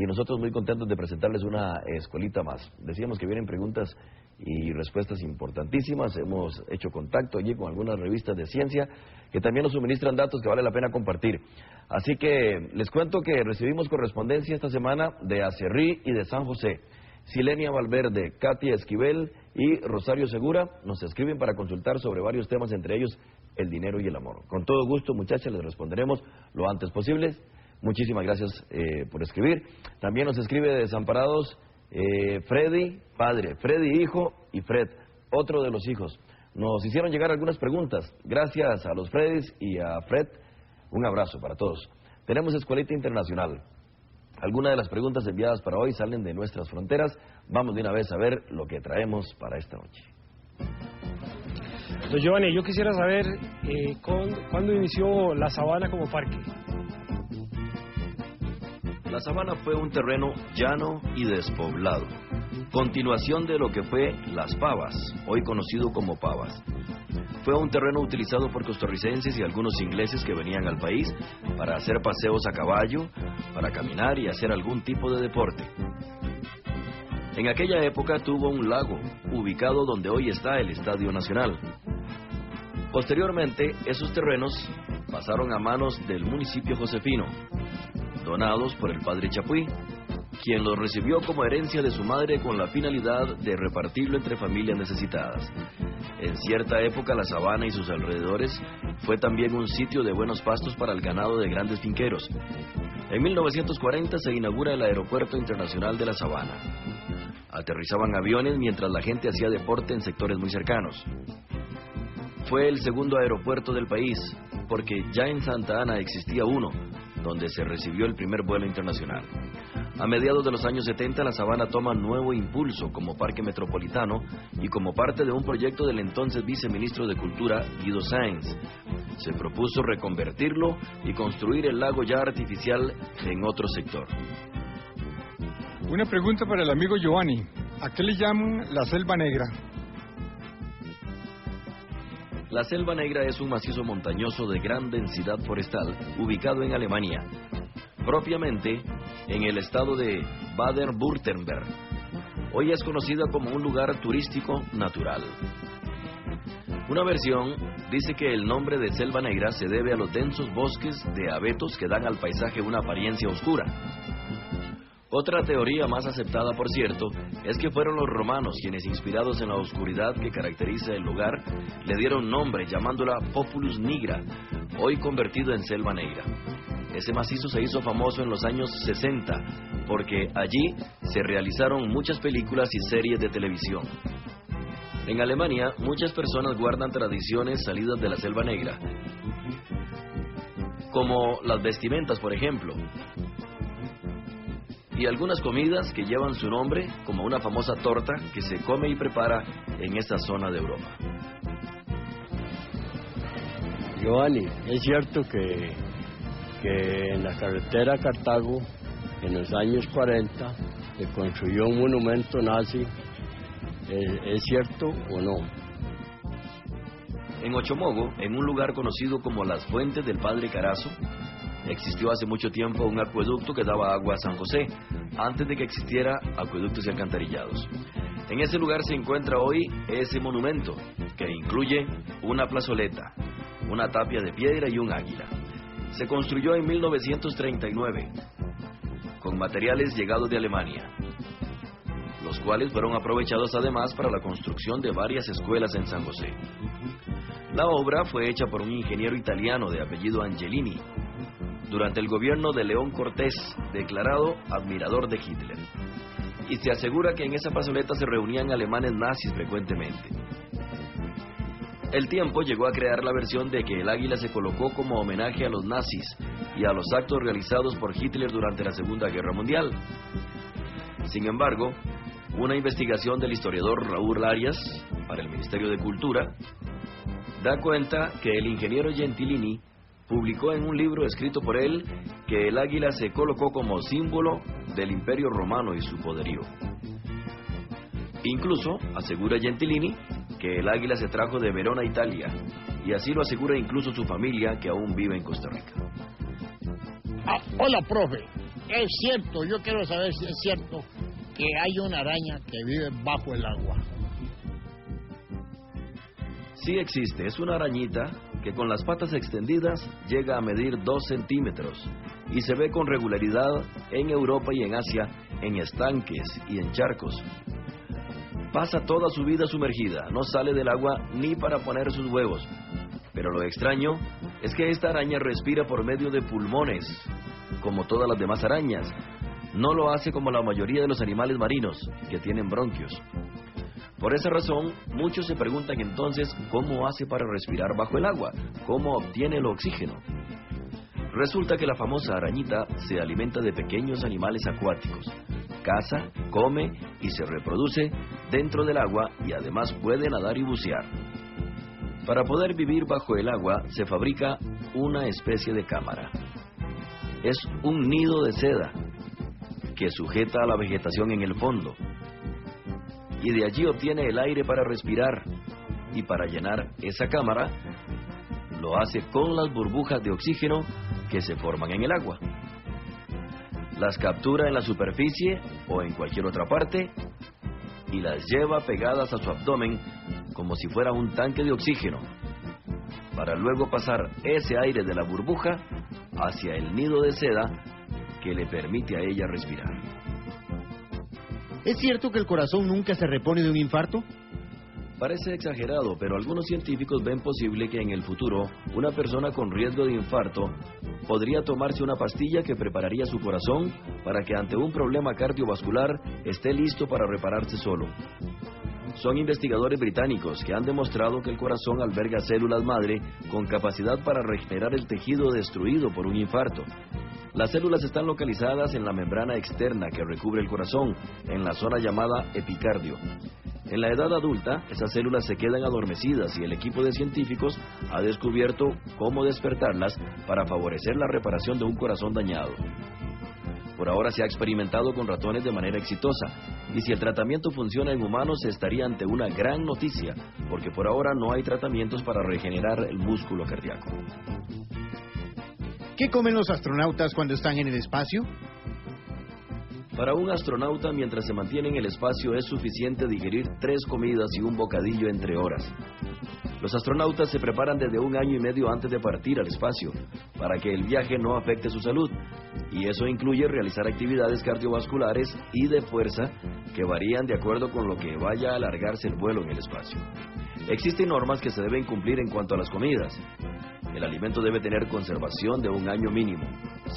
y nosotros muy contentos de presentarles una escuelita más. Decíamos que vienen preguntas y respuestas importantísimas. Hemos hecho contacto allí con algunas revistas de ciencia que también nos suministran datos que vale la pena compartir. Así que les cuento que recibimos correspondencia esta semana de Acerrí y de San José. Silenia Valverde, Katia Esquivel y Rosario Segura nos escriben para consultar sobre varios temas, entre ellos el dinero y el amor. Con todo gusto, muchachas, les responderemos lo antes posible. Muchísimas gracias por escribir. También nos escribe de Desamparados Freddy, padre, Freddy hijo y Fred, otro de los hijos. Nos hicieron llegar algunas preguntas. Gracias a los Freddys y a Fred, un abrazo para todos. Tenemos Escuelita Internacional. Algunas de las preguntas enviadas para hoy salen de nuestras fronteras. Vamos de una vez a ver lo que traemos para esta noche. Don Giovanni, yo quisiera saber cuándo inició la Sabana como parque. La Sabana fue un terreno llano y despoblado, continuación de lo que fue Las Pavas, hoy conocido como Pavas. Fue un terreno utilizado por costarricenses y algunos ingleses que venían al país para hacer paseos a caballo, para caminar y hacer algún tipo de deporte. En aquella época tuvo un lago, ubicado donde hoy está el Estadio Nacional. Posteriormente, esos terrenos pasaron a manos del municipio josefino, donados por el padre Chapuí, quien los recibió como herencia de su madre con la finalidad de repartirlo entre familias necesitadas. En cierta época la Sabana y sus alrededores fue también un sitio de buenos pastos para el ganado de grandes finqueros. En 1940 se inaugura el Aeropuerto Internacional de la Sabana. Aterrizaban aviones mientras la gente hacía deporte en sectores muy cercanos. Fue el segundo aeropuerto del país, porque ya en Santa Ana existía uno, donde se recibió el primer vuelo internacional. A mediados de los años 70, la Sabana toma nuevo impulso como parque metropolitano y como parte de un proyecto del entonces viceministro de Cultura, Guido Sáenz. Se propuso reconvertirlo y construir el lago ya artificial en otro sector. Una pregunta para el amigo Giovanni. ¿A qué le llaman la Selva Negra? La Selva Negra es un macizo montañoso de gran densidad forestal ubicado en Alemania, propiamente en el estado de Baden-Württemberg. Hoy es conocida como un lugar turístico natural. Una versión dice que el nombre de Selva Negra se debe a los densos bosques de abetos que dan al paisaje una apariencia oscura. Otra teoría más aceptada, por cierto, es que fueron los romanos quienes, inspirados en la oscuridad que caracteriza el lugar, le dieron nombre llamándola Populus Nigra, hoy convertido en Selva Negra. Ese macizo se hizo famoso en los años 60, porque allí se realizaron muchas películas y series de televisión. En Alemania, muchas personas guardan tradiciones salidas de la Selva Negra, como las vestimentas, por ejemplo, y algunas comidas que llevan su nombre, como una famosa torta que se come y prepara en esta zona de Europa. Giovanni, es cierto que en la carretera a Cartago, en los años 40, se construyó un monumento nazi. ¿Es cierto o no? En Ochomogo, en un lugar conocido como las Fuentes del Padre Carazo, existió hace mucho tiempo un acueducto que daba agua a San José, antes de que existiera acueductos y alcantarillados. En ese lugar se encuentra hoy ese monumento, que incluye una plazoleta, una tapia de piedra y un águila. Se construyó en 1939, con materiales llegados de Alemania, los cuales fueron aprovechados además para la construcción de varias escuelas en San José. La obra fue hecha por un ingeniero italiano de apellido Angelini, durante el gobierno de León Cortés, declarado admirador de Hitler. Y se asegura que en esa plazoleta se reunían alemanes nazis frecuentemente. El tiempo llegó a crear la versión de que el águila se colocó como homenaje a los nazis y a los actos realizados por Hitler durante la Segunda Guerra Mundial. Sin embargo, una investigación del historiador Raúl Arias para el Ministerio de Cultura da cuenta que el ingeniero Gentilini publicó en un libro escrito por él que el águila se colocó como símbolo del Imperio Romano y su poderío. Incluso asegura Gentilini que el águila se trajo de Verona, Italia, y así lo asegura incluso su familia, que aún vive en Costa Rica. Hola, profe. Es cierto, yo quiero saber si es cierto que hay una araña que vive bajo el agua. Sí existe, es una arañita que con las patas extendidas llega a medir 2 centímetros y se ve con regularidad en Europa y en Asia, en estanques y en charcos. Pasa toda su vida sumergida, no sale del agua ni para poner sus huevos. Pero lo extraño es que esta araña respira por medio de pulmones, como todas las demás arañas. No lo hace como la mayoría de los animales marinos, que tienen bronquios. Por esa razón, muchos se preguntan entonces cómo hace para respirar bajo el agua, cómo obtiene el oxígeno. Resulta que la famosa arañita se alimenta de pequeños animales acuáticos, caza, come y se reproduce dentro del agua y además puede nadar y bucear. Para poder vivir bajo el agua se fabrica una especie de cámara. Es un nido de seda que sujeta a la vegetación en el fondo y de allí obtiene el aire para respirar, y para llenar esa cámara lo hace con las burbujas de oxígeno que se forman en el agua. Las captura en la superficie o en cualquier otra parte y las lleva pegadas a su abdomen como si fuera un tanque de oxígeno, para luego pasar ese aire de la burbuja hacia el nido de seda que le permite a ella respirar. ¿Es cierto que el corazón nunca se repone de un infarto? Parece exagerado, pero algunos científicos ven posible que en el futuro una persona con riesgo de infarto podría tomarse una pastilla que prepararía su corazón para que ante un problema cardiovascular esté listo para repararse solo. Son investigadores británicos que han demostrado que el corazón alberga células madre con capacidad para regenerar el tejido destruido por un infarto. Las células están localizadas en la membrana externa que recubre el corazón, en la zona llamada epicardio. En la edad adulta, esas células se quedan adormecidas y el equipo de científicos ha descubierto cómo despertarlas para favorecer la reparación de un corazón dañado. Por ahora se ha experimentado con ratones de manera exitosa, y si el tratamiento funciona en humanos se estaría ante una gran noticia, porque por ahora no hay tratamientos para regenerar el músculo cardíaco. ¿Qué comen los astronautas cuando están en el espacio? Para un astronauta, mientras se mantiene en el espacio, es suficiente digerir 3 comidas y un bocadillo entre horas. Los astronautas se preparan desde 1 año y medio antes de partir al espacio, para que el viaje no afecte su salud, y eso incluye realizar actividades cardiovasculares y de fuerza que varían de acuerdo con lo que vaya a alargarse el vuelo en el espacio. Existen normas que se deben cumplir en cuanto a las comidas. El alimento debe tener conservación de 1 año mínimo,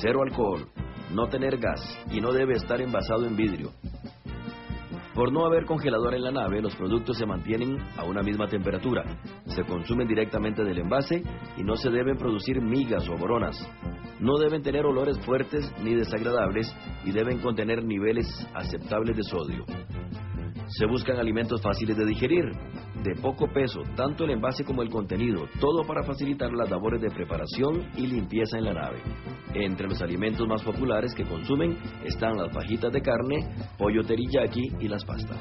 0 alcohol, no tener gas y no debe estar envasado en vidrio. Por no haber congelador en la nave, los productos se mantienen a una misma temperatura, se consumen directamente del envase y no se deben producir migas o boronas. No deben tener olores fuertes ni desagradables y deben contener niveles aceptables de sodio. Se buscan alimentos fáciles de digerir, de poco peso, tanto el envase como el contenido, todo para facilitar las labores de preparación y limpieza en la nave. Entre los alimentos más populares que consumen están las fajitas de carne, pollo teriyaki y las pastas.